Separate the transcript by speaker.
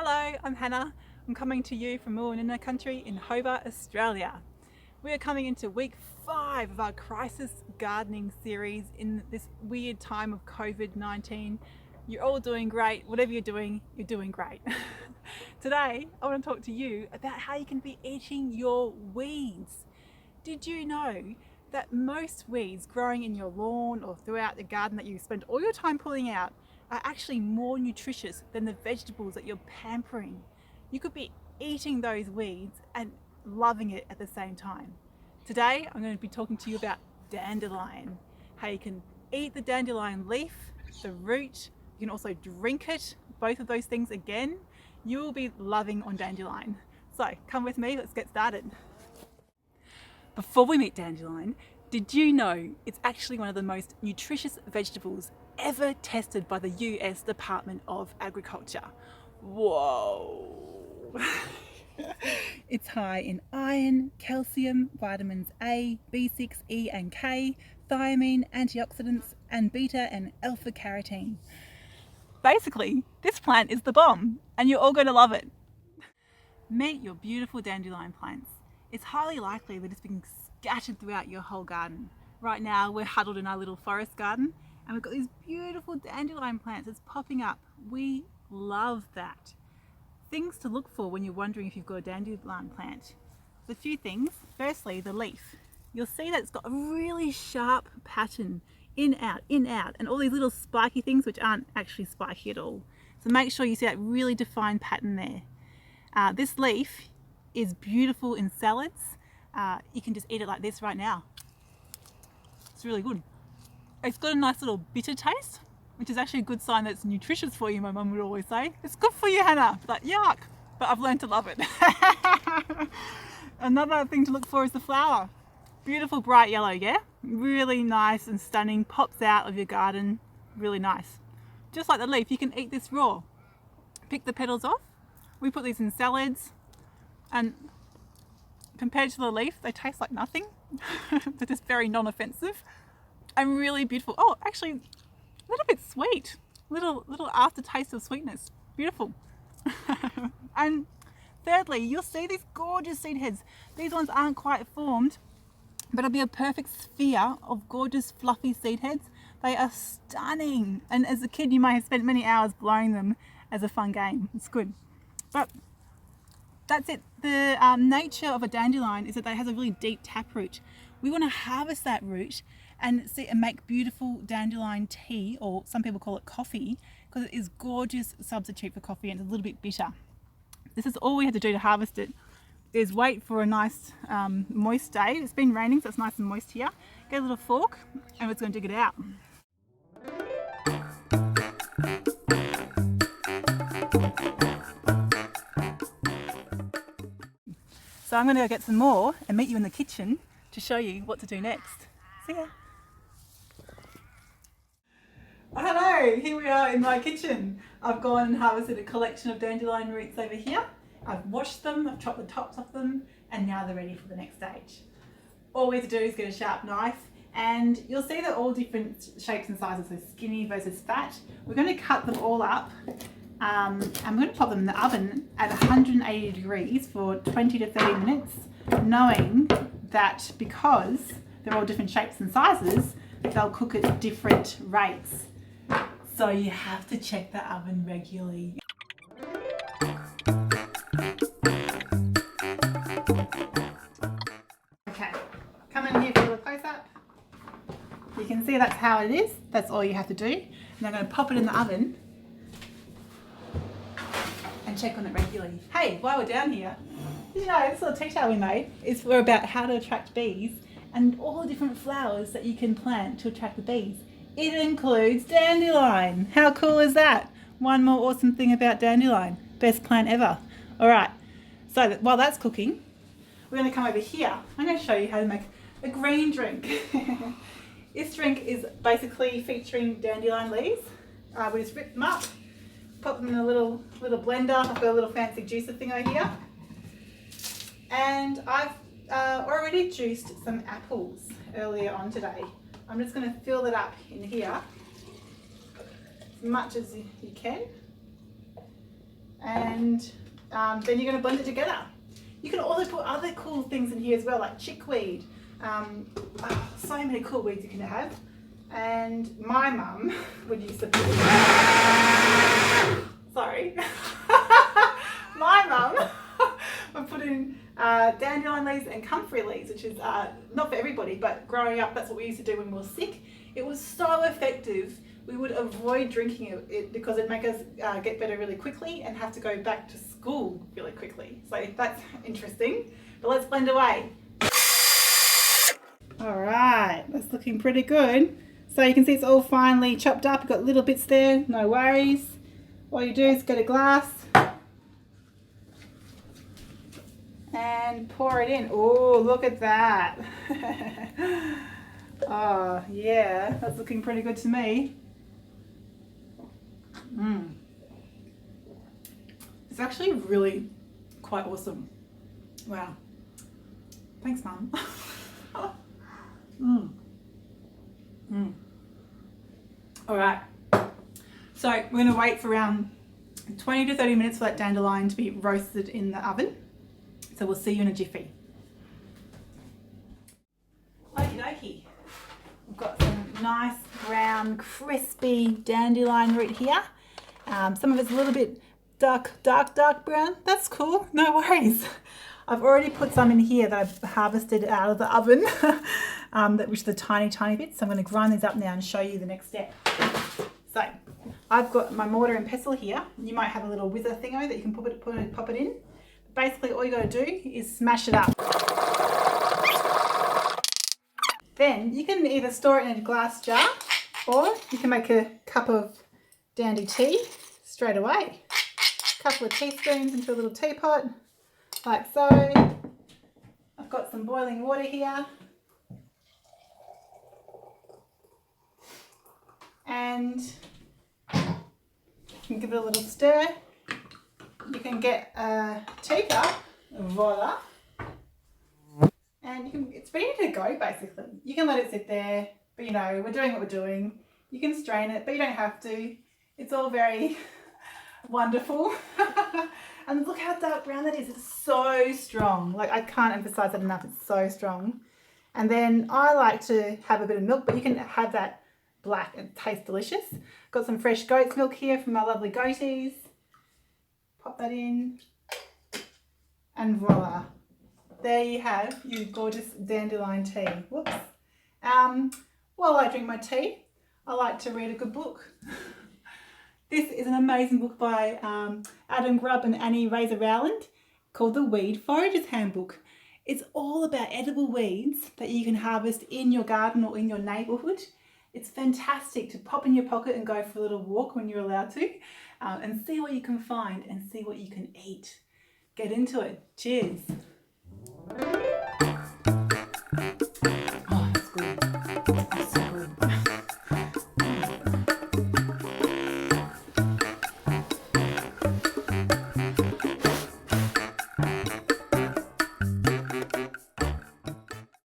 Speaker 1: Hello, I'm Hannah. I'm coming to you from Moanina country in Hobart, Australia. We are coming into week 5 of our crisis gardening series in this weird time of COVID-19. You're all doing great. Whatever you're doing great. Today, I want to talk to you about how you can be eating your weeds. Did you know that most weeds growing in your lawn or throughout the garden that you spend all your time pulling out are actually more nutritious than the vegetables that you're pampering? You could be eating those weeds and loving it at the same time. Today, I'm going to be talking to you about dandelion, how you can eat the dandelion leaf, the root, you can also drink it, both of those things again. You will be loving on dandelion. So come with me, let's get started. Before we meet dandelion, did you know it's actually one of the most nutritious vegetables ever tested by the US Department of Agriculture? Whoa! It's high in iron, calcium, vitamins A, B6, E and K, thiamine, antioxidants, and beta and alpha carotene. Basically, this plant is the bomb, and you're all going to love it. Meet your beautiful dandelion plants. It's highly likely that it's been scattered throughout your whole garden. Right now, we're huddled in our little forest garden, and we've got these beautiful dandelion plants that's popping up. We love that. Things to look for when you're wondering if you've got a dandelion plant. There's a few things. Firstly, the leaf. You'll see that it's got a really sharp pattern, in, out, and all these little spiky things which aren't actually spiky at all. So make sure you see that really defined pattern there. This leaf is beautiful in salads. You can just eat it like this right now. It's really good. It's got a nice little bitter taste, which is actually a good sign that it's nutritious for you, my mum would always say. It's good for you, Hannah. Like, yuck. But I've learned to love it. Another thing to look for is the flower. Beautiful bright yellow, yeah? Really nice and stunning. Pops out of your garden. Really nice. Just like the leaf, you can eat this raw. Pick the petals off. We put these in salads, and compared to the leaf, they taste like nothing. They're just very non-offensive and really beautiful. Oh, actually, a little bit sweet. Little aftertaste of sweetness. Beautiful. And thirdly, you'll see these gorgeous seed heads. These ones aren't quite formed, but it'll be a perfect sphere of gorgeous fluffy seed heads. They are stunning. And as a kid, you may have spent many hours blowing them as a fun game. It's good. But that's it. The nature of a dandelion is that it has a really deep taproot. We want to harvest that root and make beautiful dandelion tea, or some people call it coffee, because it is a gorgeous substitute for coffee and it's a little bit bitter. This is all we have to do to harvest it, is wait for a nice moist day. It's been raining, so it's nice and moist here. Get a little fork and we're just going to dig it out. So I'm going to go get some more and meet you in the kitchen to show you what to do next. See ya. Hello, here we are in my kitchen. I've gone and harvested a collection of dandelion roots over here. I've washed them, I've chopped the tops off them, and now they're ready for the next stage. All we have to do is get a sharp knife, and you'll see they're all different shapes and sizes, so skinny versus fat. We're going to cut them all up. I'm going to pop them in the oven at 180 degrees for 20 to 30 minutes, knowing that because they're all different shapes and sizes, they'll cook at different rates. So you have to check the oven regularly. Okay, come in here for a close-up. You can see that's how it is. That's all you have to do. And I'm going to pop it in the oven and check on it regularly. Hey, while we're down here, did you know this little tea-towel we made is about how to attract bees and all the different flowers that you can plant to attract the bees. It includes dandelion. How cool is that? One more awesome thing about dandelion. Best plant ever. All right, so while that's cooking, we're going to come over here. I'm going to show you how to make a green drink. This drink is basically featuring dandelion leaves. We just rip them up, pop them in a little blender. I've got a little fancy juicer thing over here. And I've already juiced some apples earlier on today. I'm just going to fill it up in here as much as you can. And and then you're going to blend it together. You can also put other cool things in here as well, like chickweed. So many cool weeds you can have. And my mum would use to put sorry. My mum would put in dandelion leaves and comfrey leaves, which is not for everybody, but growing up that's what we used to do when we were sick. It was so effective. We would avoid drinking it because it'd make us get better really quickly and have to go back to school really quickly. So that's interesting. But let's blend away. All right, that's looking pretty good. So you can see it's all finely chopped up. You've got little bits there, no worries. All you do is get a glass and pour it in. Oh, look at that. Oh, yeah, that's looking pretty good to me. It's actually really quite awesome. Wow. Thanks, Mum. All right. So we're going to wait for around 20 to 30 minutes for that dandelion to be roasted in the oven. So we'll see you in a jiffy. Okie dokie. We've got some nice brown crispy dandelion root here. Some of it's a little bit dark brown. That's cool, no worries. I've already put some in here that I've harvested out of the oven, which are the tiny bits. So I'm going to grind these up now and show you the next step. So I've got my mortar and pestle here. You might have a little whizzer thingo that you can pop it in. Basically all you got to do is smash it up. Then you can either store it in a glass jar or you can make a cup of dandy tea straight away. A couple of teaspoons into a little teapot, like so. I've got some boiling water here. And you can give it a little stir. You can get a teacup, voila. And it's ready to go basically. You can let it sit there, but you know, we're doing what we're doing. You can strain it, but you don't have to. It's all very wonderful. And look how dark brown that is. It's so strong. Like, I can't emphasize that enough. It's so strong. And then I like to have a bit of milk, but you can have that black. It tastes delicious. Got some fresh goat's milk here from my lovely goaties. Pop that in. And voila. There you have your gorgeous dandelion tea. Whoops. While I drink my tea, I like to read a good book. This is an amazing book by Adam Grubb and Annie Razor Rowland called The Weed Forager's Handbook. It's all about edible weeds that you can harvest in your garden or in your neighbourhood. It's fantastic to pop in your pocket and go for a little walk when you're allowed to, and see what you can find and see what you can eat. Get into it. Cheers.